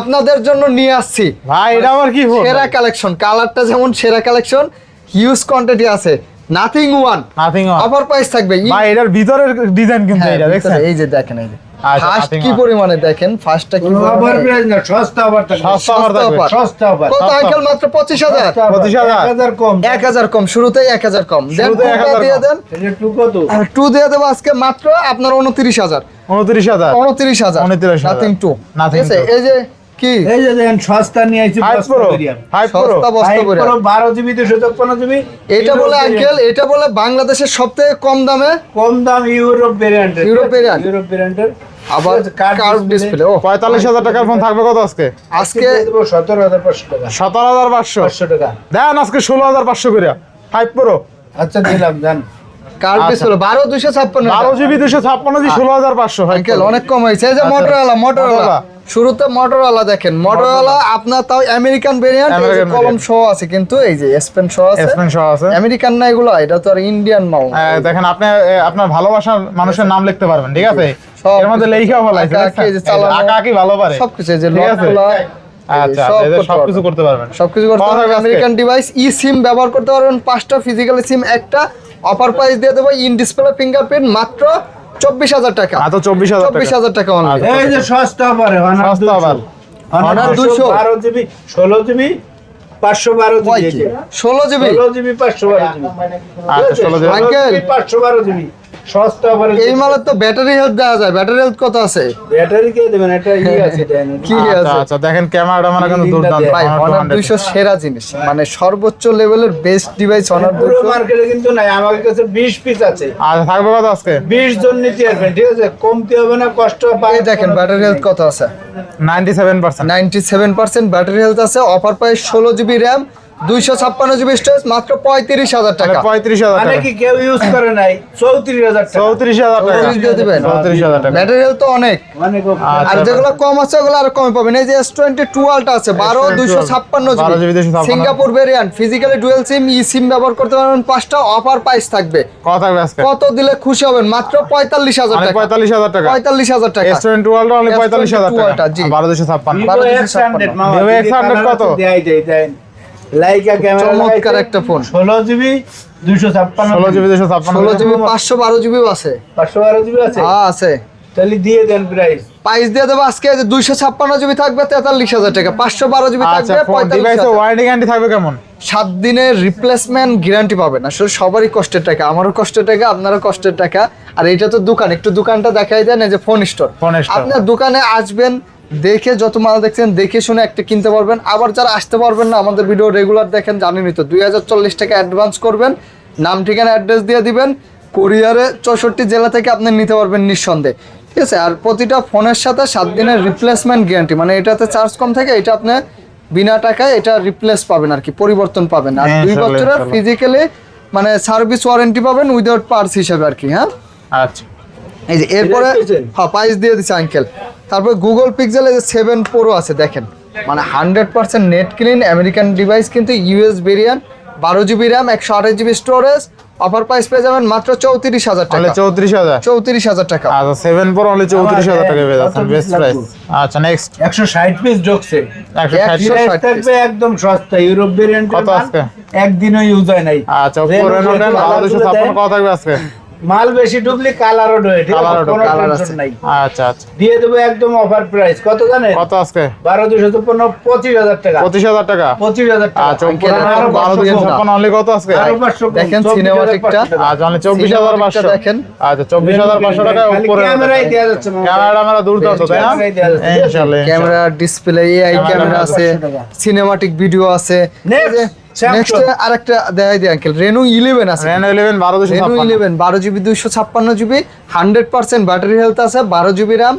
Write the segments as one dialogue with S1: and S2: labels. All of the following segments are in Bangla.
S1: আপনাদের জন্য নিয়ে আসছি
S2: ভাই এটা আবার কি ফোন?
S1: সেরা কালেকশন, কালারটা যেমন সেরা কালেকশন, হিউজ কোয়ান্টিটি আছে, নাথিং ওয়ান অফার প্রাইস থাকবে।
S2: ভাই এটার ভিতরের ডিজাইন কিন্তু
S1: হ্যাঁ,
S2: এটা দেখছেন,
S1: এই যে দেখেন, এই যে
S2: আচ্ছা,
S1: ফার্স্ট
S2: nothing
S1: কি
S2: one।
S1: পরিমাণে দেখেন, ফার্স্টটা কি
S3: অফার
S1: পরিমাণে
S3: প্রাইস না, সস্তা অফার থাকবে।
S2: সস্তা অফার থাকবে।
S1: offer।
S3: সস্তা অফার।
S1: কত আঙ্কেল? মাত্র 25,000।
S2: 25,000
S3: 1000 কম।
S1: 1000 কম, শুরুতেই 1000 কম দেন,
S2: শুরুতেই 1000
S1: দিয়ে
S2: কম।
S1: দেন।
S3: এই যে টু কত?
S1: আর 2 দিয়ে দেব আজকে মাত্র আপনার 29,000।
S2: 29,000
S1: 29,000 নাথিং 2।
S2: Nothing
S1: ঠিক আছে,
S2: two।
S1: এই যে কি
S3: এই যে দেখেন সস্তা নিয়ে আইছি
S2: 5
S3: বস্তা
S2: প্রো
S3: করিয়া।
S2: 5 প্রো
S1: সস্তা বস্তা করে।
S3: 12 জিবি 256 জিবি।
S1: এটা বলে আঙ্কেল, এটা বলে বাংলাদেশের সবথেকে কম দামে
S3: কম দাম ইউরোপ ভেরিয়েন্টের।
S1: Europe variant।
S3: ইউরোপ ভেরিয়েন্টের।
S1: আবার কার্ভ ডিসপ্লে। ও
S2: 45,000 টাকার ফোন থাকবে কত আজকে?
S1: আজকে
S3: দেব 17,500 টাকা।
S2: 17,500
S3: 500 টাকা।
S2: দেন আজকে 16,500 করে 5 প্রো
S3: আচ্ছা দিলাম জান।
S1: কার্ভ
S2: আচ্ছা।
S1: ডিসপ্লে 12,256
S2: 12 জিবি 256 জি 16,500
S1: আঙ্কেল অনেক কম হয়েছে। এই যে মোটরোলা, মোটরোলা শুরুতে মোটরোলা দেখেন, মোটরোলা আপনার তাও আমেরিকান ভেরিয়েন্ট,
S2: American
S1: কলম
S2: variant।
S1: সহ আছে কিন্তু এই যে এসপেন সহ আছে।
S2: এসপেন সহ আছে।
S1: আমেরিকান না এগুলো, এটা তো আর ইন্ডিয়ান মাল।
S2: দেখেন আপনি আপনার ভালোবাসার মানুষের নাম লিখতে পারবেন, ঠিক আছে?
S1: সব
S2: এর মধ্যে লেখাও ফলাইছে,
S1: আঁকা আঁকি, এই যে চালানো,
S2: আঁকা আঁকি ভালো পারে
S1: সবকিছু, এই যে
S2: ঠিক আছে?
S1: লকগুলা,
S2: আচ্ছা
S1: সব
S2: এদের
S1: করতে
S2: সবকিছু
S1: পারবেন।
S2: করতে পারবেন।
S1: সবকিছু করতে
S2: কত
S1: পারবেন।
S2: থাকবে আজকে?
S1: আমেরিকান ডিভাইস, ই সিম ব্যবহার করতে পারবেন, 5টা ফিজিক্যাল সিম, একটা অফার প্রাইস দিয়ে দেবো ইন ডিসপ্লে ফিঙ্গারপ্রিন্ট মাত্র 24,000 টাকা।
S2: মাত্র 24,000 টাকা।
S1: 24,000 টাকা অনলি।
S2: আচ্ছা।
S3: এই যে সস্তা অফারে
S2: সস্তা অফার।
S3: Honor 200 12 জিবি 16 জিবি 512
S1: কয়
S3: জিবি।
S1: কি? 16 জিবি।
S3: 16 GB 512 GB.
S2: আচ্ছা 16 জিবি।
S1: আঙ্কেল,
S3: 512 জিবি সস্তা অফারে।
S1: এই মালের তো ব্যাটারি হেলথ দেওয়া যায়, ব্যাটারি হেলথ কত আছে?
S3: ব্যাটারি কে দেবেন? এটা আছে দেন।
S1: কি
S2: আচ্ছা
S1: আছে?
S2: আচ্ছা দেখেন ক্যামেরাটা মানে কিন্তু দুর্দান্ত।
S1: ভাই
S2: Honor
S1: Honor
S2: 200
S1: 200 সেরা জিনিস, মানে সর্বোচ্চ লেভেলের বেস্ট ডিভাইস Honor
S3: পুরো
S1: 200।
S3: মার্কেটে কিন্তু নাই, আমার কাছে 20 পিস আছে।
S2: আচ্ছা থাকবে কত আজকে?
S3: 20 জন নিতে পারবেন, ঠিক আছে? কমতে হবে না, কষ্ট পায়।
S1: এই দেখেন ব্যাটারি হেলথ কত আছে,
S2: 97%।
S1: 97% ব্যাটারি হেলথ আছে। Offer price 16 GB RAM, 256 GB storage, মাত্র 35,000 টাকা।
S2: 35,000
S3: মানে
S2: টাকা।
S3: কি কেউ ইউজ করে নাই? 34,000 টাকা।
S2: 34,000 টাকা।
S1: 34 দিয়ে দিবেন।
S2: 34,000 টাকা।
S1: ব্যাটারি হেলথ তো অনেক।
S3: মানে
S2: আচ্ছা।
S1: আর যেগুলো কম আছে ওগুলো আরো কমে পাবেন। এই যে S22 আলটা আছে 12 256
S2: 12
S1: GB,
S2: 256
S1: Singapore variant, physically dual SIM, eSIM ব্যবহার করতে পারবেন। 5টা অফার প্রাইস থাকবে।
S2: কত থাকবে আজকে?
S1: কত দিলে খুশি হবেন? মাত্র 45,000
S2: মানে
S1: টাকা।
S2: 45,000 টাকা।
S1: 45,000 টাকা।
S2: S22 Ultra only 45,000
S1: S22 Ultra,
S2: টাকা।
S1: জি।
S2: 1256।
S3: Vivo X100 মামা,
S2: Vivo
S3: যদি
S2: X100
S3: কালার
S2: কত?
S3: আছে দেয় দেন। লাইকা ক্যামেরা
S1: চমৎকার একটা phone.
S3: 16 GB 256
S2: 16 GB 256
S1: 16 GB 512 GB আছে।
S3: 512 জিবি আছে।
S1: হ্যাঁ আছে।
S3: তাহলে দিয়ে দেন প্রাইস।
S1: প্রাইস দিয়ে দেবো আজকে যে 256 জিবি থাকবে 43,000 টাকা, 512 জিবি
S2: আচ্ছা
S1: থাকবে
S2: ডিভাইসে
S1: 45,000।
S2: ওয়ারেন্টি গ্যারান্টি থাকবে কেমন?
S1: 7 দিনের রিপ্লেসমেন্ট গ্যারান্টি পাবেন। আসলে সবারই কষ্টের টাকা, আমারও কষ্টের টাকা, আপনারও কষ্টের টাকা। আর এটা তো দোকান, একটু দোকানটা দেখাই দেন। এই যে ফোন স্টোর,
S2: ফোন স্টোর।
S1: আপনার দোকানে আসবেন, দেখে যত মাল দেখছেন দেখে শুনে একটা কিনতে পারবেন। আবার যারা আসতে পারবেন না, আমাদের ভিডিও রেগুলার দেখেন, জানেনই তো, 2040 টাকা অ্যাডভান্স করবেন, নাম ঠিকানা অ্যাড্রেস দিয়ে দিবেন, কুরিয়ারে 64 জেলা থেকে আপনি নিতে পারবেন নিঃসন্দেহে, ঠিক আছে? আর প্রতিটা ফোনের সাথে 7 দিনের রিপ্লেসমেন্ট গ্যারান্টি, মানে এটাতে চার্জ কম থাকে, এটা আপনি বিনা টাকায় এটা রিপ্লেস পাবেন আর কি, পরিবর্তন পাবেন। আর 2
S2: ইনশাআল্লাহ,
S1: বছরের
S2: ইনশাআল্লাহ।
S1: ফিজিক্যালি মানে সার্ভিস ওয়ারেন্টি পাবেন উইদাউট পার্টস হিসাবে আর কি। হ্যাঁ,
S2: আচ্ছা
S1: এই যে এরপরে
S3: এটা দিয়েছেন?
S1: হ্যাঁ প্রাইস দিয়ে দিচ্ছে আঙ্কেল। তারপর গুগল পিক্সেল 7 প্রো আছে দেখেন, মানে 100% নেট ক্লিন আমেরিকান ডিভাইস, কিন্তু US variant, 12 GB RAM, 128 GB storage. Offer price পেয়ে যাবেন মাত্র 34,000
S2: তাহলে
S1: টাকা।
S2: 34,000।
S1: 34,000 টাকা।
S2: আচ্ছা 7 Pro only 34,000 টাকা পেয়ে যাচ্ছেন,
S3: কত
S2: বেস্ট
S3: পিস
S2: প্রাইস।
S3: লাগবে?
S2: আচ্ছা নেক্সট
S3: 160 পিস ঢুকছে।
S2: 160।
S1: 160
S3: থাকবে একদম সস্তা, ইউরোপ ভেরিয়েন্ট।
S2: কত আজকে?
S3: একদিনও ইউজ হয় নাই।
S2: আচ্ছা Oppo Reno 10 1256 কত থাকবে আজকে?
S3: মাল বেশি ঢুকলে কালারও ঢোয়ে, ঠিক আছে?
S2: কালারও ঢোকে,
S3: কোনো
S1: কালার
S3: টেনশন
S1: আছে।
S3: নাই।
S2: আচ্ছা আচ্ছা
S3: দিয়ে দেবো একদম অফার প্রাইস। কত জানেন?
S2: কত আজকে?
S3: 12,256 25,000 টাকা।
S2: 25,000 টাকা।
S3: 25,000 টাকা।
S2: আচ্ছা Oppo
S1: আঙ্কেল,
S2: Reno
S1: আরো
S2: 1256 only কত আজকে?
S3: আরো 500 কম,
S1: দেখেন
S3: 24,500
S1: সিনেমাটিকটা।
S3: টাকা।
S2: আচ্ছা only 24,500
S1: দেখেন।
S2: আচ্ছা 24,500 টাকা
S3: খালি
S2: উপরে
S3: ক্যামেরাই দেয়া যাচ্ছে মামা।
S2: ক্যামেরা আমরা দুর্দান্ত তাই না?
S3: ক্যামেরাই দেয়া যাচ্ছে।
S2: ইনশাআল্লাহ
S1: camera, display, AI
S2: camera
S1: camera আছে,
S3: 500 টাকা।
S1: সিনেমাটিক ভিডিও আছে।
S3: Next,
S1: নেক্সট আরেকটা দেখাই দিই আঙ্কেল, রেনো 11 আছে।
S2: Reno 11
S1: রেনো
S2: 1256
S1: 11 12 জিবি 256 জিবি, 100% ব্যাটারি হেলথ আছে, 12 জিবি র্যাম।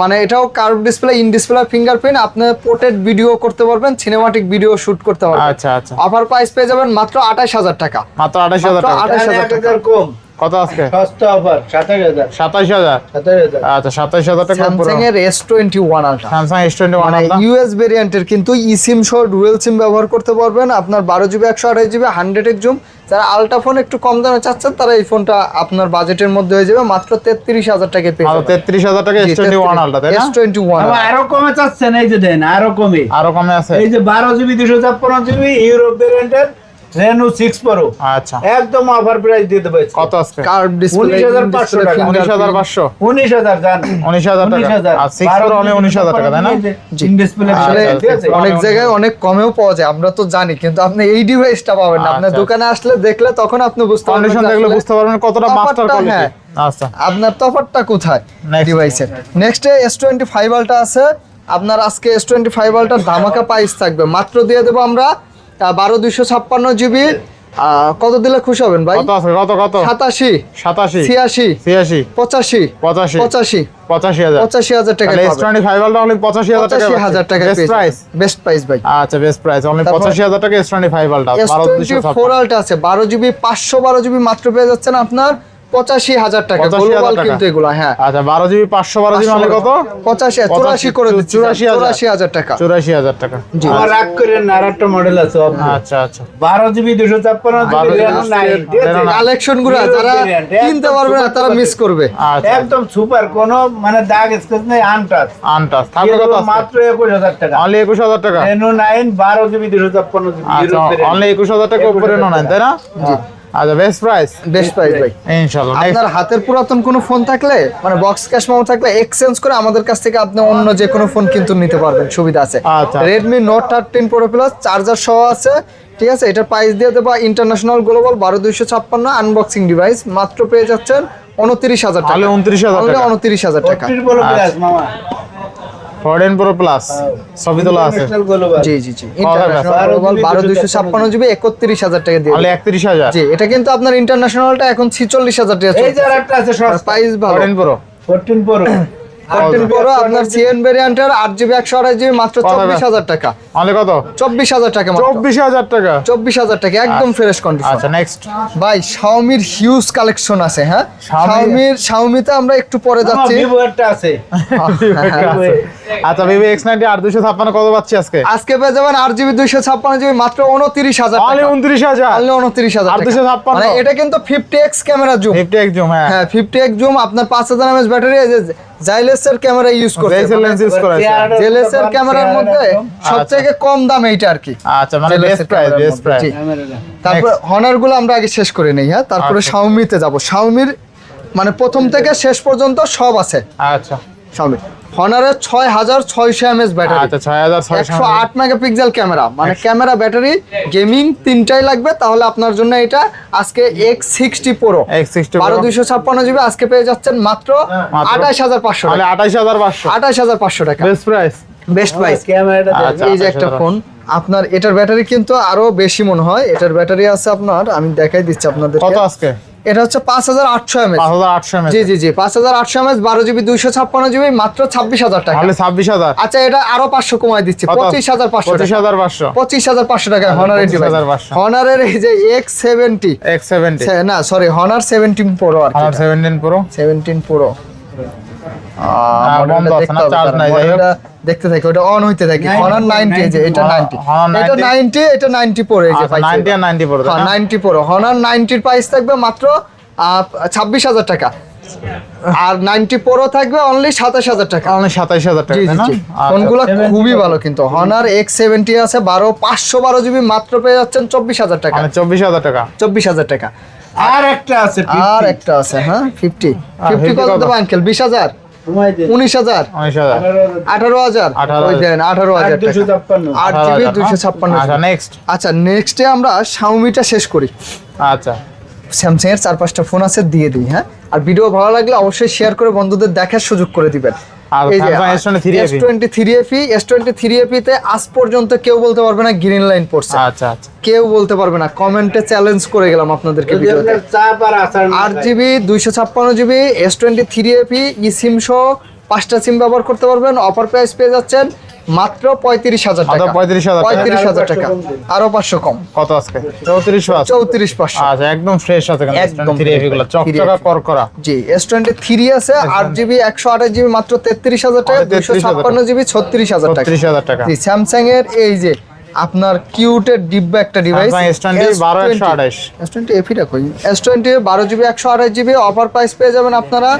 S1: মানে এটাও curve display, in display fingerprint, আপনি পোর্ট্রেট ভিডিও করতে পারবেন, সিনেমাটিক ভিডিও শুট করতে পারবেন।
S2: আচ্ছা আচ্ছা
S1: অফার প্রাইস পেয়ে যাবেন মাত্র 28,000 টাকা।
S2: মাত্র 28,000 টাকা।
S1: 28,000 টাকা।
S3: 1,000 কম।
S2: কত আজকে?
S3: সস্তা অফার 27,000।
S2: 27,000
S3: 27,000।
S2: আচ্ছা 27,000 টাকা পুরো
S1: স্যামসাং এর S21 আলট্রা,
S2: Samsung S21
S1: মানে
S2: Ultra।
S1: ইউএস ভেরিয়েন্টের, কিন্তু ই সিম সহ ডুয়েল সিম ব্যবহার করতে পারবেন। আপনার 12 জিবি 128 জিবি 100 জুম, যারা আলট্রা ফোন একটু কম দামে চাচ্ছেন তারা এই ফোনটা আপনার বাজেটের মধ্যে হয়ে যাবে মাত্র 33,000 টাকায় পেয়ে যাবেন।
S2: 33,000 টাকা S21 আলট্রা, তাই না?
S1: S21
S3: আবার আরো কমে চাচ্ছেন, এই যে দেন আরো কমে,
S2: আরো কমে আছে।
S3: এই যে 12 জিবি 256 জিবি ইউরোপ ভেরিয়েন্টের Reno 6 Pro
S2: আচ্ছা,
S3: একদম অফার প্রাইস দিয়ে দেব।
S2: কত আজকে?
S1: কার্ভ ডিসপ্লে
S3: 19,500 টাকা।
S2: 19,500
S3: 19,000 জান
S2: 19,000 টাকা। আর 6 Pro অনলি 19,000 টাকা, তাই না?
S3: ডিসপ্লে
S1: আসলে
S3: ঠিক আছে।
S1: অনেক জায়গায় অনেক কমেও পাওয়া যায়, আমরা তো জানি, কিন্তু আপনি এই ডিভাইসটা পাবেন না। আপনার
S2: আচ্ছা।
S1: দোকানে আসলে দেখলে তখন আপনি বুঝতে পারবেন
S2: কন্ডিশন
S1: যে
S2: দেখলে
S1: আসলে
S2: বুঝতে পারবেন কতটা মাস্টার
S1: তফাৎটা,
S2: কোয়ালিটি।
S1: হ্যাঁ।
S2: আচ্ছা,
S1: আপনার তফাৎটা কোথায়
S2: Next.
S1: ডিভাইসের। নেক্সট S25 আলট্রা আছে আপনার। আজকে S25 আলট্রার ধামাকা প্রাইস থাকবে, মাত্র দিয়ে দেবো আমরা 12/256 জিবি। কত দিলে খুশি হবেন ভাই?
S2: কত আছে? কত
S1: 87
S2: 87
S1: 86
S2: 86
S1: 85
S2: 85
S1: 85
S2: 85,000
S1: 85,000 টাকা
S2: তাহলে S25 আলট্রা অনলি 85,000 টাকা।
S1: 85,000 টাকা
S2: বেস্ট প্রাইস।
S1: বেস্ট প্রাইস ভাই।
S2: আচ্ছা, বেস্ট প্রাইস অনলি
S1: তারপর
S2: 85,000 টাকা S25 আলট্রা।
S1: S24 আলট্রা আছে 12 জিবি 512 জিবি মাত্র পেয়ে যাচ্ছেন আপনার 85,000 টাকা।
S2: 85,000
S1: গ্লোবাল
S2: টাকা।
S1: কিন্তু এগুলো, হ্যাঁ।
S2: আচ্ছা, 12 জিবি 512 জিবি অনলি কত?
S1: 84 করে দিচ্ছি
S2: 84,000
S1: টাকা।
S2: 84,000 টাকা।
S1: জি।
S3: আমার রাগ করেন না, আরেকটা মডেল আছে Oppo
S2: আচ্ছা, আচ্ছা।
S3: 12 জিবি 256 জিবি Reno 9 ঠিক আছে?
S1: কালেকশন গুলো যারা কিনতে পারবে না তারা মিস করবে।
S2: আচ্ছা,
S3: একদম সুপার, কোন মানে দাগ স্কেচ নেই, আনটাচ।
S2: আনটাচ থাকবে কত আজকে?
S3: মাত্র 21,000 টাকা।
S2: অনলি 21,000 টাকা।
S3: Reno 9 12 জিবি 256 জিবি
S2: আচ্ছা,
S3: ইউরোপ ভেরিয়েন্ট।
S2: অনলি 21,000 টাকা উপরে নেন, তাই না? আচ্ছা, বেস্ট প্রাইস
S1: বেস্ট প্রাইস ভাই।
S2: ইনশাআল্লাহ।
S1: আপনার হাতের পুরাতন কোনো ফোন থাকলে মানে বক্স ক্যাশ মেমো থাকলে এক্সচেঞ্জ করে আমাদের কাছ থেকে আপনি অন্য যে কোনো ফোন কিন্তু নিতে পারবেন, সুবিধা আছে।
S2: আচ্ছা।
S1: Redmi Note 13 Pro Plus charger সহ আছে, ঠিক আছে। এটার প্রাইস দিয়ে দেবো ইন্টারন্যাশনাল গ্লোবাল 12/256 আনবক্সিং ডিভাইস মাত্র পেয়ে যাচ্ছেন 29,000 টাকা।
S2: তাহলে 29,000 টাকা।
S1: 29,000 টাকা।
S3: 14 Pro Plus মামা।
S2: 14 Pro Plus ছবি তোলা আছে।
S3: International global।
S1: জি জি জি, ইন্টারন্যাশনাল গ্লোবাল 12/256 জিবি 31,000 টাকা দিয়ে
S2: অনলি
S1: দেবো।
S2: 31,000।
S1: জি, এটা কিন্তু আপনার ইন্টারন্যাশনালটা এখন 46,000 টাকা
S3: এই যে আরেকটা আছে সস্তা
S1: প্রাইস ভালো।
S2: 14 Pro
S3: 14 Pro
S1: 14 Pro আপনার CN ভেরিয়েন্টের 8GB 128GB মাত্র 24,000 টাকা।
S2: অনলি কত?
S1: 24,000 টাকা মাত্র।
S2: 24,000 টাকা।
S1: 24,000 টাকা একদম ফ্রেশ কন্ডিশন।
S2: আচ্ছা, নেক্সট।
S1: ভাই Xiaomi-র হিউজ কালেকশন আছে, হ্যাঁ। Xiaomi-তে আমরা একটু পরে
S3: আমার
S1: যাচ্ছি।
S3: Vivo একটা আছে।
S2: আচ্ছা, Vivo X90 8 256 কত পাচ্ছি আজকে?
S1: আজকে পেয়ে যাবেন 8GB 256GB মাত্র 29,000
S2: অনলি
S1: টাকা।
S2: 29,000।
S1: অনলি 29,000 টাকা।
S2: 856
S1: মানে এটা কিন্তু 50x camera zoom.
S2: 50x zoom, হ্যাঁ।
S1: হ্যাঁ 50x জুম আপনার 5000 mAh ব্যাটারি, এই যে জাইলেসের ক্যামেরা ইউজ করছে।
S2: Zeiss লেন্স ইউজ করা আছে।
S1: জেলেসের ক্যামেরার মধ্যে সবথেকে কম দাম এইটা আর কি।
S2: আচ্ছা, মানে বেস্ট প্রাইস, বেস্ট প্রাইস।
S1: জি। তারপর হনার গুলো আমরা আগে শেষ করে নেই, হ্যাঁ। তারপরে
S2: আচ্ছা।
S1: Xiaomi-তে যাব। Xiaomi-র মানে প্রথম থেকে শেষ পর্যন্ত সব আছে
S2: আচ্ছা,
S1: Xiaomi। হনারের 6600 mAh ব্যাটারি,
S2: আচ্ছা 6,600
S1: 108 মেগাপিক্সেল ক্যামেরা, মানে ক্যামেরা ব্যাটারি গেমিং তিনটাই লাগবে, তাহলে আপনার জন্য এটা আজকে X60 Pro
S2: X60 Pro
S1: 12/256GB আজকে পেয়ে যাচ্ছেন মাত্র 28,500
S2: মানে
S1: টাকা।
S2: 28,500
S1: 28,500 টাকা
S2: বেস্ট প্রাইস।
S1: Best price.
S3: ক্যামেরাটা
S2: আচ্ছা,
S1: এই যে একটা
S2: 28,500
S1: ফোন আপনার, এটার ব্যাটারি কিন্তু আরো বেশি মনে হয়। এটার ব্যাটারি আছে আপনার, আমি দেখাই দিচ্ছি আপনাদের।
S2: কত আজকে?
S1: এটা হচ্ছে 5800 mAh।
S2: 5,800 mAh।
S1: জি জি জি, 5800 mAh 12GB 256GB মাত্র 26,000 টাকা।
S2: তাহলে 26,000।
S1: আচ্ছা, এটা আরো 500 কমাই দিচ্ছি, 25,500 টাকা।
S2: 25,500।
S1: 25,500 টাকা হনারের ডিভাইস।
S2: 25,500
S1: হনারের এই যে X70
S2: X70
S1: না সরি, হনার 17 Pro আর কি।
S2: আমার 17 Pro
S1: 17 Pro
S2: বন্ধ আছে না, চার্জ নাই, যাই হোক।
S1: দেখতে থাকি, ওটা অন হইতে থাকি। হনার 90 এই যে এটা 90,
S2: Honor
S1: এটা
S2: 90,
S1: 90, এটা 90 Pro এই যে
S2: আচ্ছা,
S1: পাইছি।
S2: 90 আর 90 Pro, তাই
S1: হ্যাঁ
S2: না?
S1: 90 Pro হনার 90-র প্রাইস থাকবে মাত্র 26,000 টাকা, আর 90 Pro থাকবে অনলি 27,000 টাকা।
S2: অনলি 27,000 টাকা,
S1: জি
S2: তাই
S1: জি
S2: না?
S1: জি,
S2: আচ্ছা।
S1: ফোনগুলো খুবই ভালো কিন্তু। হনার X70 আছে 512GB মাত্র পেয়ে যাচ্ছেন 24,000 টাকা।
S2: মানে 24,000 টাকা।
S1: 24,000 টাকা।
S3: আর একটা আছে
S1: আর একটা আছে, হ্যাঁ 50 কত
S2: কত?
S1: দেবো আঙ্কেল? 20,000,
S3: সময় দে
S1: 19,000,
S2: 19,000।
S1: 18,000,
S2: 18,000
S1: ওই দেন 18,000 টাকা।
S3: 256
S1: 8GB
S2: 18,000,
S1: 256।
S2: আচ্ছা, নেক্সট।
S1: আচ্ছা, নেক্সটে আমরা Xiaomi-টা শেষ করি।
S2: আচ্ছা,
S1: স্যামসাং এর 4-5টা ফোন আছে, দিয়ে দিই, হ্যাঁ। আর ভিডিও ভালো লাগলে অবশ্যই শেয়ার করে বন্ধুদের দেখার সুযোগ করে দিবেন।
S2: আর Samsung S23
S1: S23 S23 তে আজ পর্যন্ত কেউ বলতে পারবে না গ্রিন লাইন পড়ছে,
S2: আচ্ছা, আচ্ছা।
S1: কেউ বলতে পারবে না। কমেন্টে চ্যালেঞ্জ করে গেলাম আপনাদেরকে ভিডিওতে।
S3: চাপ আর আসার না
S1: 8GB 256GB S23 eSIM সহ 5টা সিম ব্যবহার করতে পারবেন। অফার প্রাইস পেয়ে যাচ্ছেন মাত্র 35,000 টাকা।
S2: মাত্র 35,000 টাকা।
S1: 35,000 টাকা, আরো 500 কম,
S2: কত আজকে? 34,500।
S1: 34,500।
S2: আচ্ছা, একদম ফ্রেশ আছে কিন্তু
S1: একদম
S2: S23 গুলো চকচকা করকরা।
S1: জি, S23 আছে 8GB 128GB মাত্র 33,000 টাকা,
S2: 33,000
S1: 256GB 36,000 টাকা।
S2: 36,000 টাকা।
S1: জি, স্যামসাং এর এই যে আপনার কিউটের ডিব্বা একটা ডিভাইস
S2: Samsung S20 12/128
S1: S20 এফিটা কই S20 12GB 128GB offer price পেয়ে যাবেন আপনারা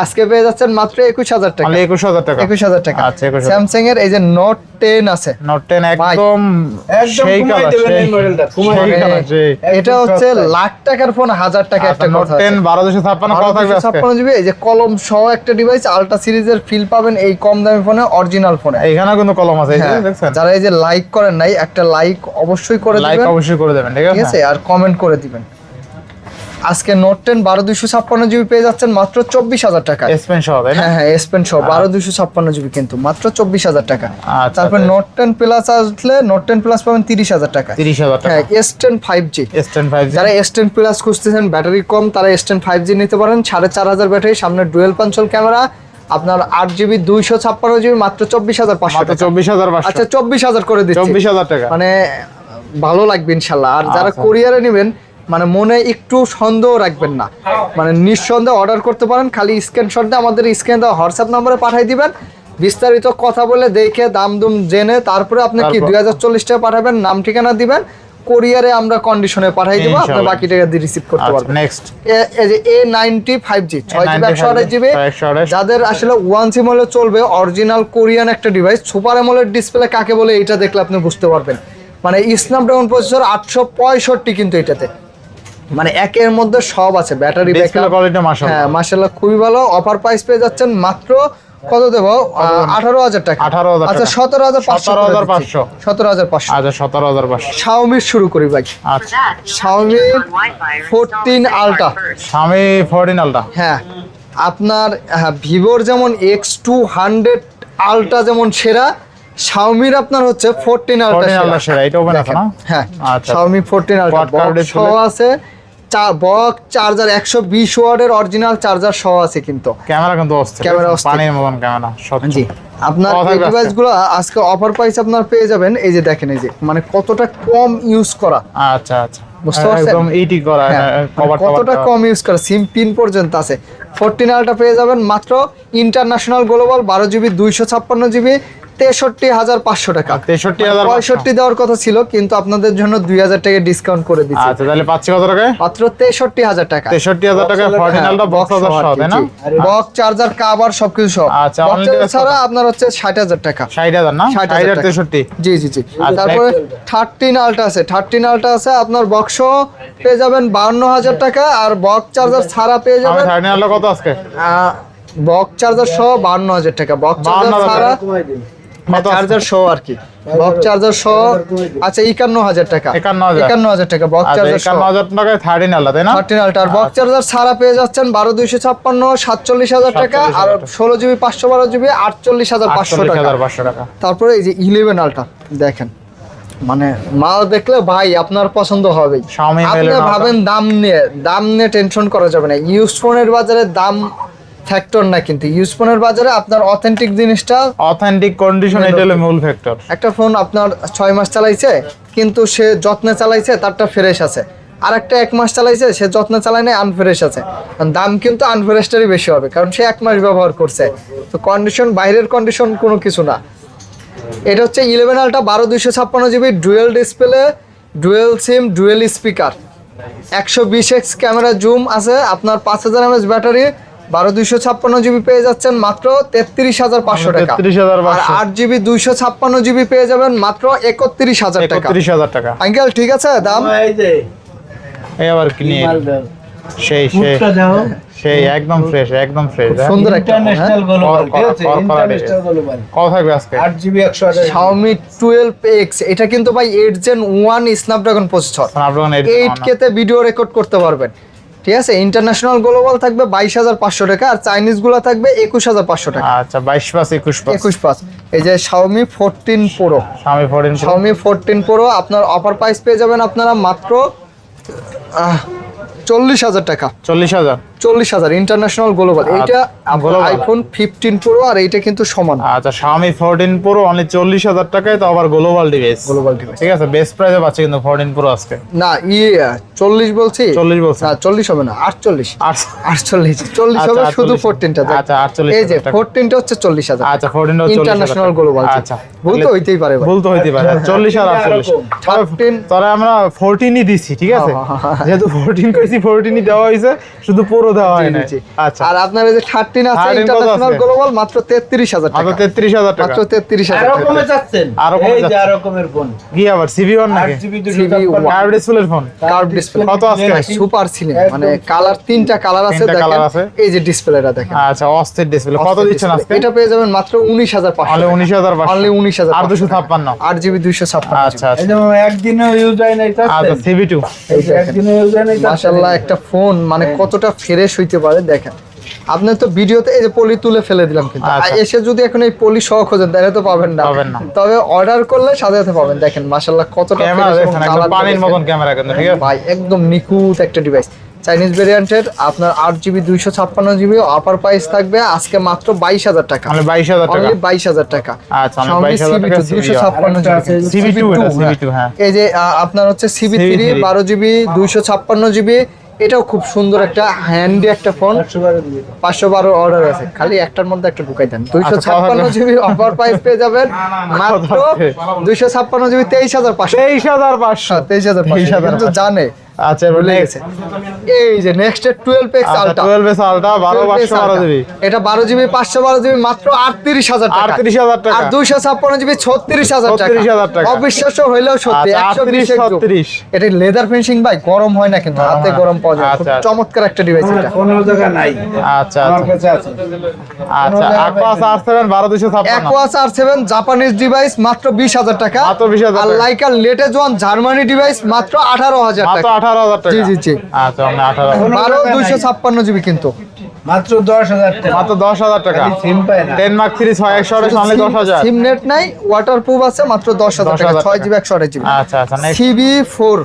S1: আজকে পেয়ে যাচ্ছেন মাত্র 21000 টাকা।
S2: মানে 21000 টাকা।
S1: 21000 টাকা।
S2: আচ্ছা 21000।
S1: স্যামসাং এর এই যে নোট 10 আছে,
S2: নোট 10 একদম সেই
S3: কমাই
S2: কালার,
S3: দেবেন এই
S2: সেই
S3: মডেলটা, কমাই
S2: সেই
S3: দেবেন।
S2: কালার, সেই।
S1: এটা হচ্ছে লাখ টাকার ফোন, 1000 টাকা একটা
S2: নোট
S1: কথা আছে।
S2: 10 12256 কত থাকবে আজকে?
S1: 256GB এই যে কলম সহ একটা ডিভাইস, আলট্রা সিরিজের ফিল পাবেন এই কম দামি ফোনে, অরিজিনাল ফোনে।
S2: এইখানে কিন্তু কলম আছে, এই যে
S1: হ্যাঁ,
S2: দেখছেন?
S1: যারা এই যে লাইক করেন নাই, একটা লাইক অবশ্যই করে
S2: লাইক
S1: দিবেন,
S2: অবশ্যই করে দেবেন, ঠিক
S1: ঠিক
S2: আছে?
S1: আছে, আর কমেন্ট করে দিবেন। আজকে নোট 10 12256GB পেয়ে যাচ্ছেন মাত্র 24000 টাকা।
S2: S Pen সহ, তাই না?
S1: হ্যাঁ হ্যাঁ, S Pen সহ 12256GB কিন্তু মাত্র 24000 টাকা।
S2: আচ্ছা,
S1: তারপর
S2: আচ্ছা।
S1: নোট 10 প্লাস আসলে নোট 10 প্লাস পাবেন 30000 টাকা।
S2: 30000 টাকা।
S1: হ্যাঁ, S10 5G
S2: S10 5G
S1: যারা S10 প্লাস খুঁজতেছেন, ব্যাটারি কম, তারা S10 5G নিতে পারেন। 4500 ব্যাটারি, সামনে ডুয়েল পাঞ্চল ক্যামেরা, আপনার 8GB 256GB মাত্র 24500
S2: মাত্র
S1: টাকা।
S2: 24500।
S1: আচ্ছা 24000 করে দিচ্ছি,
S2: 24000 টাকা।
S1: মানে ভালো লাগবে ইনশাল্লাহ। আর যারা
S2: আচ্ছা।
S1: কোরিয়ারে নেবেন, মানে মনে একটু সন্দেহ রাখবেন না, মানে নিঃসন্দেহে অর্ডার করতে পারেন। খালি স্ক্রিনশট দিয়ে আমাদের স্ক্রিনে দেওয়া হোয়াটসঅ্যাপ নম্বরে পাঠিয়ে দিবেন, বিস্তারিত কথা বলে দেখে দাম দুম জেনে তারপরে আপনি কি
S2: তারপর?
S1: 2040 টাকা পাঠাবেন, নাম ঠিকানা দিবেন, কোরিয়ারে আমরা কন্ডিশনে পাঠিয়ে দিব, আপনি
S2: ইনশাআল্লাহ।
S1: বাকি টাকা দিয়ে রিসিভ করতে
S2: আচ্ছা,
S1: পারবেন।
S2: নেক্সট
S1: এই যে A90 5G 6GB 128GB,
S2: 128
S1: যাদের আসলে 1 সিম হলে চলবে, অরিজিনাল কোরিয়ান একটা ডিভাইস, সুপার অ্যামোলেড ডিসপ্লে কাকে বলে এটা দেখলে আপনি বুঝতে পারবেন। মানে স্ন্যাপড্রাগন প্রসেসর 865 কিন্তু এটাতে, মানে একের মধ্যে সব আছে, ব্যাটারি
S2: ডিসপ্লে
S1: ব্যাকআপ,
S2: কোয়ালিটি মাশাআল্লাহ।
S1: হ্যাঁ মাশাআল্লাহ খুবই ভালো। অফার প্রাইস পেয়ে যাচ্ছেন মাত্র কত দেবো, 18000 টাকা।
S2: 18,000
S1: আচ্ছা
S2: টাকা।
S1: 17500
S2: 17,500
S1: 17500।
S2: আচ্ছা 17500।
S1: শাওমির শুরু করি ভাই,
S2: আচ্ছা
S1: শাওমি 14 আলট্রা।
S2: Xiaomi 14 Ultra
S1: হ্যাঁ, আপনার ভিভোর যেমন X200 আলট্রা যেমন সেরা, শাওমির আপনার হচ্ছে 14 আলট্রা
S2: 14 Ultra সেরা, এটা ওপেন আছে না?
S1: হ্যাঁ,
S2: আচ্ছা।
S1: Xiaomi 14 ultra
S2: Quad card
S1: box সহ
S2: display।
S1: আছে, বক্স চার্জার 120 ওয়াটের অরিজিনাল চার্জার সহ আছে কিন্তু।
S2: ক্যামেরা কিন্তু অস্থির,
S1: ক্যামেরা অস্থির।
S2: পানির মতন ক্যামেরা স্বচ্ছ।
S1: জি, আপনার
S2: কত
S1: এই
S2: থাকবে আজকে?
S1: ডিভাইসগুলো আজকে অফার প্রাইস আপনার পেয়ে যাবেন। এই যে দেখেন, এই যে মানে কতটা কম ইউজ করা,
S2: আচ্ছা আচ্ছা,
S1: বুঝতে পারছেন?
S2: একদম ইটি করা,
S1: হ্যাঁ,
S2: কভার
S1: মানে কতটা কম ইউজ করা, সিম পিন পর্যন্ত আছে। 14 আলট্রা পেয়ে যাবেন মাত্র ইন্টারন্যাশনাল গ্লোবাল 12GB 256GB 63500 টাকা।
S2: 63,500
S1: 65 দেওয়ার কথা ছিল, কিন্তু আপনাদের জন্য 2000 টাকা ডিসকাউন্ট করে দিচ্ছি,
S2: আচ্ছা তাহলে পাচ্ছি কত টাকায়?
S1: মাত্র 63000 টাকা।
S2: 63,000 টাকা 14 Ultra বক্স সহ, তাই না?
S1: বক্স চার্জার কাভার সবকিছু সহ।
S2: আচ্ছা,
S1: বক্স
S2: only
S1: চার্জার
S2: কত?
S1: ছাড়া আপনার হচ্ছে 60000 টাকা।
S2: 60,000 না?
S1: 60,000 টাকা।
S2: 63।
S1: জি জি জি।
S2: আচ্ছা,
S1: তারপরে 13 আলট্রা আছে, 13 আলট্রা আছে, আপনার বক্স পেয়ে যাবেন 52000 টাকা, আর বক্স চার্জার ছাড়া পেয়ে
S2: আমি
S1: যাবেন
S2: 13 Ultra কত আজকে?
S1: বক্স চার্জার সহ 52000 টাকা। বক্স চার্জার
S2: 52,000
S1: ছাড়া,
S3: কমাই দিন।
S2: কত আছে?
S1: চার্জার সহ আর কি, বক্স চার্জার সহ আচ্ছা 51000 টাকা।
S2: 51,000
S1: 51000 টাকা বক্স
S2: আচ্ছা
S1: চার্জার সহ।
S2: 51,000 টাকায় 13 Ultra, তাই না?
S1: 13 আলট্রা আর বক্স চার্জার ছাড়া পেয়ে যাচ্ছেন 12256 47000 টাকা, আর 16GB 512GB 48500 টাকা।
S2: 48,500 টাকা।
S1: তারপরে এই যে 11 আলট্রা দেখেন, মানে মাল দেখলে ভাই আপনার পছন্দ হবেই।
S2: Xiaomi
S1: আপনি
S2: 11 Ultra।
S1: ভাবেন দাম নিয়ে টেনশন করা যাবে না। ইউজ ফোনের বাজারে দাম ফ্যাক্টর না, কিন্তু ইউজ ফোনের বাজারে আপনার অথেন্টিক জিনিসটা।
S2: অথেন্টিক কন্ডিশন, এটা হলো মূল ফ্যাক্টর।
S1: একটা ফোন আপনার 6 মাস চালাইছে, কিন্তু সে যত্নে চালাইছে, তারটা ফ্রেশ আছে। আর একটা 1 মাস চালাইছে, সে যত্নে চালায় নাই, আনফ্রেশ আছে। দাম কিন্তু আনফ্রেশটারই বেশি হবে, কারণ সে 1 মাস ব্যবহার করছে। তো কন্ডিশন, বাইরের কন্ডিশন কোনো কিছু না। এটা হচ্ছে 11 ultra 12256GB dual display, dual SIM, dual speaker, 120x camera zoom আছে, আপনার 5000 mAh ব্যাটারি, 12256GB পেয়ে যাচ্ছেন মাত্র 33500 টাকা।
S2: 33,500।
S1: আর 8GB 256GB পেয়ে যাবেন মাত্র 31000 টাকা।
S2: 31,000 টাকা।
S1: আঙ্কেল ঠিক আছে দাম?
S3: এই যে
S2: এই আবার কি নিয়ে
S3: মালটা।
S2: সেই
S3: মুখটা দেখো।
S2: সেই একদম ফ্রেশ, একদম ফ্রেশ।
S1: সুন্দর একটা ফোন, হ্যাঁ?
S3: ইন্টারন্যাশনাল গ্লোবাল, ঠিক আছে?
S2: কর-
S3: ইন্টারন্যাশনাল গ্লোবাল।
S2: কত থাকবে আজকে?
S3: 8GB 128।
S1: Xiaomi 12X, এটা কিন্তু ভাই 8 Gen 1 স্ন্যাপড্রাগন প্রসেসর,
S2: আপনার
S1: 8K তে ভিডিও রেকর্ড করতে পারবেন, ঠিক আছে? ইন্টারন্যাশনাল গ্লোবাল থাকবে 22500 টাকা, আর চাইনিজ গুলো থাকবে 21500 টাকা।
S2: আচ্ছা 22 + 21
S1: 21 এই যে Xiaomi 14 Pro,
S2: Xiaomi 14 Pro।
S1: Xiaomi 14 Pro আপনার অফার প্রাইস পেয়ে যাবেন আপনারা মাত্র 40000 টাকা।
S2: 40,000
S1: 40,000 ইন্টারন্যাশনাল গ্লোবাল। এটা আইফোন 15 প্রো আর এইটা কিন্তু সমান।
S2: আচ্ছা Xiaomi 14 Pro অনলি 40,000 টাকায়, তো আবার গ্লোবাল ডিভাইস।
S1: গ্লোবাল ডিভাইস,
S2: ঠিক আছে, বেস্ট প্রাইসে পাচ্ছে কিন্তু 14 Pro আজকে।
S1: না 40 বলছি,
S2: 40 বলছি
S1: না 40 হবে না, 48 40 হবে
S2: আচ্ছা,
S1: শুধু
S2: 48
S1: 14টা।
S2: আচ্ছা 48
S1: এই যে 14টা হচ্ছে 40,000।
S2: আচ্ছা 14 টা
S1: ইন্টারন্যাশনাল গ্লোবাল।
S2: আচ্ছা
S1: ভুল তো হইতেই পারে ভাই,
S2: ভুল তো হইতে পারে। 40 আর 48
S1: 13
S2: তবে আমরা 14ই দিছি, ঠিক আছে, যেহেতু 14 কইছি 14ই দেওয়া হইছে, শুধু পুরো দেওয়া হয় না। আচ্ছা
S1: আর আপনার এই যে 13 আছে
S2: 13
S1: ইন্টারন্যাশনাল
S2: আছে?
S1: গ্লোবাল মাত্র 33,000 টাকা।
S2: মাত্র 33,000 টাকা।
S1: মাত্র 33,000
S3: আরো
S1: টাকা।
S3: কমে যাচ্ছেন,
S2: আরো কমে
S3: এই যে
S2: যাচ্ছে।
S3: আরো কমের ফোন,
S2: কি আবার CB1 নাকি?
S3: 8GB
S2: কার্ভ ডিসপ্লের ফোন।
S1: কার্ভ ডিসপ্লে
S2: কত আজকে?
S1: সুপার সিলিং, মানে কালার 3টা কালার আছে,
S2: তিনটা
S1: দেখেন
S2: কালার আছে।
S1: এই যে ডিসপ্লেটা দেখেন।
S2: আচ্ছা অস্থির ডিসপ্লে। কত দিচ্ছেন আজকে?
S1: এটা পেয়ে যাবেন মাত্র 19,500।
S2: অনলি 19,500।
S1: অনলি 19,500
S2: আর 256।
S1: 8GB 256।
S2: আচ্ছা
S3: এই যে একদিনও ইউজ হয় নাই
S2: আচ্ছা
S3: তাতে,
S2: CB2।
S1: এই দেখেন
S3: একদিনও ইউজ হয় নাই তাতে।
S1: মাশাআল্লাহ, একটা ফোন মানে কতটা ফ্রেশ হইতে পারে দেখেন। আপনি তো ভিডিওতে এই যে পলি তুলে ফেলে দিলাম, কিন্তু
S2: আচ্ছা।
S1: এসে যদি এখন এই পলি সহ খোঁজেন তাহলে তো পাবেন না।
S2: পাবেন না।
S1: তবে অর্ডার করলে সাথে সাথে পাবেন। দেখেন মাশাআল্লাহ কতটা
S2: ক্যামেরা
S1: fresh এবং
S2: দেখেন, একদম
S1: colour
S2: পানির
S1: দেখেন।
S2: মতন ক্যামেরা কিন্তু, ঠিক আছে
S1: ভাই একদম নিখুঁত একটা ডিভাইস। চাইনিজ ভেরিয়েন্টের আপনার 8GB 256GB অফার প্রাইস থাকবে আজকে মাত্র 22,000 টাকা।
S2: অনলি 22,000 টাকা।
S1: অনলি 22,000 টাকা।
S2: আচ্ছা অনলি 22,000 টাকা।
S1: 256GB
S2: CB2 এটা CB2 হ্যাঁ।
S1: এই যে আপনার হচ্ছে CB3 12GB 256GB, এটাও খুব সুন্দর একটা হ্যান্ডি একটা ফোন। 512 অর্ডার আছে, খালি একটার মধ্যে একটা ঢুকাই দেন। 256GB অফার প্রাইস পেয়ে যাবেন মাত্র 256GB 23,500।
S2: 23,500।
S1: 23,500 কিন্তু জানে।
S2: আচ্ছা এবার
S1: ভুলে
S2: next।
S1: গেছে। এই যে নেক্সট 12X
S2: আচ্ছা
S1: আলট্রা।
S2: 12S ultra 12/512GB।
S1: এটা 12GB 512GB মাত্র 38,000 টাকা।
S2: 38,000 টাকা।
S1: আর 256GB 36,000 টাকা।
S2: 36,000 টাকা।
S1: অবিশ্বাস্য হইলেও সত্যি।
S2: আচ্ছা,
S1: 120
S2: 38
S1: এটা লেদার ফিনিশিং ভাই, গরম হয় না কিন্তু, হাতে গরম পাওয়া যায়। খুব
S2: আচ্ছা।
S1: চমৎকার একটা ডিভাইস এটা।
S3: কোনো জায়গা নাই,
S2: আচ্ছা
S3: আমার
S2: আচ্ছা
S3: কাছে আছে।
S2: আচ্ছা Aquas R7 12256।
S1: Aquos R7 Japanese device মাত্র 20,000 টাকা।
S2: মাত্র 20,000
S1: আর
S2: টাকা।
S1: Laika latest one Germany device মাত্র 18,000
S2: মাত্র
S1: টাকা।
S2: 18,000 টাকা।
S1: জি, জি, জি।
S2: আচ্ছা আমরা 18,000।
S1: 12/256GB কিন্তু
S3: মাত্র 10,000 টাকা।
S2: মাত্র 10,000 টাকা।
S3: সিম পায় না।
S2: 10 Mark 3 628 অনলি 10,000।
S1: সিম নেট নাই, ওয়াটারপ্রুফ আছে, মাত্র 10,000 টাকা।
S2: 10,000
S1: 6GB 128GB।
S2: আচ্ছা আচ্ছা next।
S1: CB4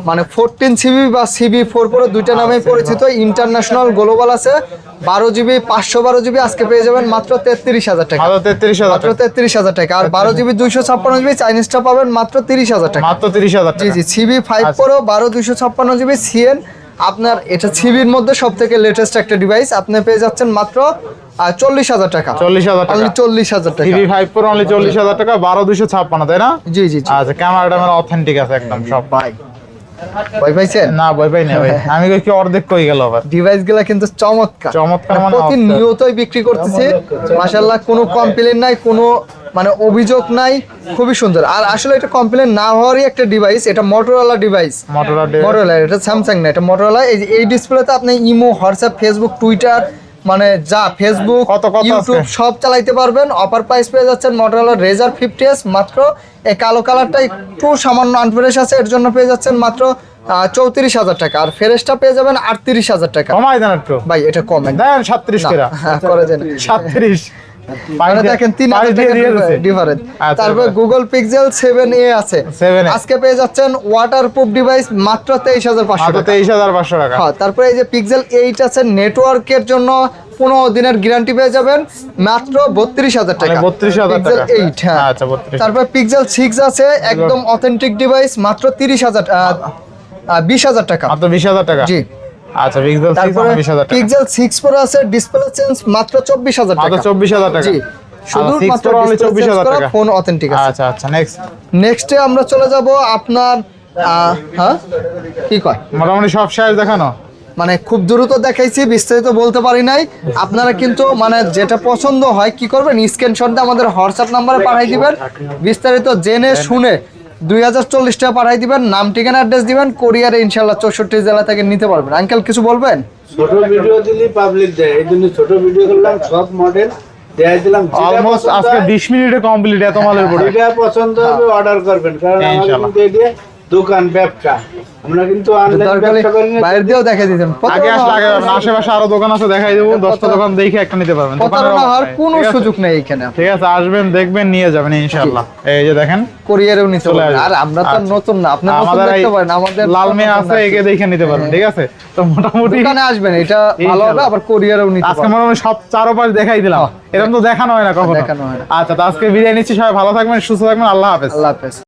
S1: মানে 14CB বা CB4 পুরো দুইটা নামেই পরিচিত। ইন্টারন্যাশনাল গ্লোবাল আছে। 12GB 512GB আজকে পেয়ে যাবেন মাত্র 33,000 টাকা।
S2: মাত্র 33,000
S1: মাত্র
S2: টাকা।
S1: 33,000 টাকা। আর 12GB 256GB চাইনিজটা পাবেন মাত্র 30,000 টাকা।
S2: মাত্র 30,000
S1: জি
S2: টাকা।
S1: জি CB5 Pro 12/256GB CN। আপনার এটা CBর মধ্যে সব থেকে লেটেস্ট একটা ডিভাইস। আপনি পেয়ে যাচ্ছেন মাত্র 40,000 টাকা।
S2: 40,000 টাকা।
S1: অনলি 40,000 টাকা।
S2: CB5 Pro অনলি 40,000 টাকা। 12/256 তাই না?
S1: জি জি জি
S2: আচ্ছা ক্যামেরাটা আমার অথেন্টিক আছে একদম সব।
S1: ভাই ভয় পাইছেন?
S2: না ভয় পাই না ভাই, আমি কই কি অর্ধেক কই গেল আবার।
S1: ডিভাইস গুলা কিন্তু চমৎকার
S2: চমৎকার মানে
S1: প্রতিনিয়তই বিক্রি করতেছি। মাশাআল্লাহ, কোনো কমপ্লেইন নাই, কোনো মানে অভিযোগ নাই, খুবই সুন্দর। আর আসলে এটা কমপ্লেইন না হওয়ারই একটা ডিভাইস। এটা মোটরোলা ডিভাইস। মোটরোলা, এটা স্যামসাং না, এটা মোটরোলা। এই ডিসপ্লেতে আপনি ইমো, হোয়াটসঅ্যাপ, ফেসবুক, টুইটার মানে যা ফেসবুক,
S2: কত
S1: ইউটিউব
S2: আছে?
S1: সব চালাইতে পারবেন। অফার প্রাইস পেয়ে যাচ্ছেন মোটরোলা রেজার 50s মাত্র। এই কালো কালারটা একটু সামান্য আনফ্রেশ আছে, এর জন্য পেয়ে যাচ্ছেন মাত্র 34,000 টাকা। আর ফেরেশটা পেয়ে যাবেন 38,000 টাকা।
S2: কমাই দেন একটু
S1: ভাই এটা কম একদম।
S2: দেন 37 টাকা।
S1: হ্যাঁ, করে দেন।
S2: 37
S1: মানে দেখেন 3,000 টাকা ডিফারেন্স।
S2: আচ্ছা,
S1: তারপর গুগল পিক্সেল 7a আছে।
S2: 7a
S1: আজকে পেয়ে যাচ্ছেন ওয়াটারপ্রুফ ডিভাইস মাত্র 23,500
S2: মাত্র
S1: টাকা।
S2: 23,500 টাকা।
S1: হ্যাঁ, তারপরে এই যে পিক্সেল 8 আছে, নেটওয়ার্কের জন্য 15 দিনের গ্যারান্টি পেয়ে যাবেন মাত্র 32,000 টাকা।
S2: 32,000
S1: পিক্সেল
S2: টাকা।
S1: 8 হ্যাঁ।
S2: আচ্ছা 32।
S1: তারপর পিক্সেল 6 আছে, একদম অথেন্টিক ডিভাইস মাত্র 20,000 টাকা।
S2: মাত্র 20,000 টাকা।
S1: জি।
S2: আচ্ছা পিক্সেল 6
S1: তারপরে
S2: 20,000 টাকা।
S1: পিক্সেল 6 Pro আছে, ডিসপ্লে চেঞ্জ মাত্র 24,000
S2: মাত্র
S1: টাকা।
S2: 24,000 টাকা।
S1: জি, শুধু6 মাত্র
S2: Pro only
S1: 24,000
S2: 24,000
S1: টাকা।
S2: টাকা।
S1: ফোন অথেন্টিক আছে।
S2: আচ্ছা আচ্ছা নেক্সট।
S1: নেক্সটে আমরা চলে যাব আপনার হ্যাঁ কি কয়,
S2: মোটামুটি সব শেষ দেখানো।
S1: মানে খুব দ্রুত দেখাইছি, বিস্তারিত বলতে পারি নাই। আপনারা কিন্তু মানে যেটা পছন্দ হয় কি করবেন, স্ক্রিনশট দিয়ে আমাদের হোয়াটসঅ্যাপ নাম্বারে পাঠিয়ে দিবেন। বিস্তারিত জেনে শুনে 2040 টাকা পাঠিয়ে দিবেন। নাম, ঠিকানা, অ্যাড্রেস দিবেন। কোরিয়ারে ইনশাআল্লাহ 64 জেলা থেকে নিতে পারবেন। আঙ্কেল কিছু বলবেন?
S3: ছোট ভিডিও দিলি পাবলিক দেয়, এই জন্য ছোট ভিডিও করলাম, সব মডেল দেখাই দিলাম।
S2: অলমোস্ট আজকে 20 মিনিটে কমপ্লিট এত মালের প্রোডাক্ট।
S3: যেটা পছন্দ হবে অর্ডার করবেন, কারণ আমাদের
S2: ইনশাআল্লাহ।
S3: কিন্তু এই দিয়ে দোকান ব্যবসা আমরা কিন্তু অনলাইন
S1: দরকার হলে
S3: ব্যবসা করি না।
S1: বাইরে দিয়েও দেখে দিতেন
S2: আগে আসলে আগে যাবেন, আশেপাশে আরো দোকান আছে দেখাই দেবো, 10টা দোকান দেখে একটা নিতে পারবেন। দোকানের
S1: প্রতারণা
S2: অভাব
S1: হওয়ার
S2: নাই,
S1: কোনো
S2: ঠিক আছে?
S1: সুযোগ নেই এখানে।
S2: ঠিক আছে, আসবেন দেখবেন নিয়ে যাবেন ইনশাআল্লাহ। এই যে দেখেন
S1: কোরিয়ারেও নিতে
S2: চলে
S1: পারবেন।
S2: আসবে।
S1: আর আমরা তো
S2: আচ্ছা।
S1: নতুন না, আপনি নতুন
S2: আমাদের এই
S1: দেখতে পারেন, আমাদের
S2: লাল মেয়ে
S1: নতুন
S2: আছে,
S1: না।
S2: একে দেখে নিতে পারবেন, ঠিক আছে? তো মোটামুটি
S1: দোকানে আসবেন, এটা ভালো হবে,
S2: ইনশাআল্লাহ।
S1: আবার কোরিয়ারেও নিতে
S2: আজকে
S1: পারবেন।
S2: মোটামুটি সব চারোপাশ দেখাই দিলাম, এরকম তো দেখানো হয় না কখনো।
S1: দেখানো হয় না।
S2: আচ্ছা, তো আজকে বিদায় নিচ্ছি, সবাই ভালো থাকবেন, সুস্থ থাকবেন, আল্লাহ হাফেজ।
S1: আল্লাহ হাফেজ।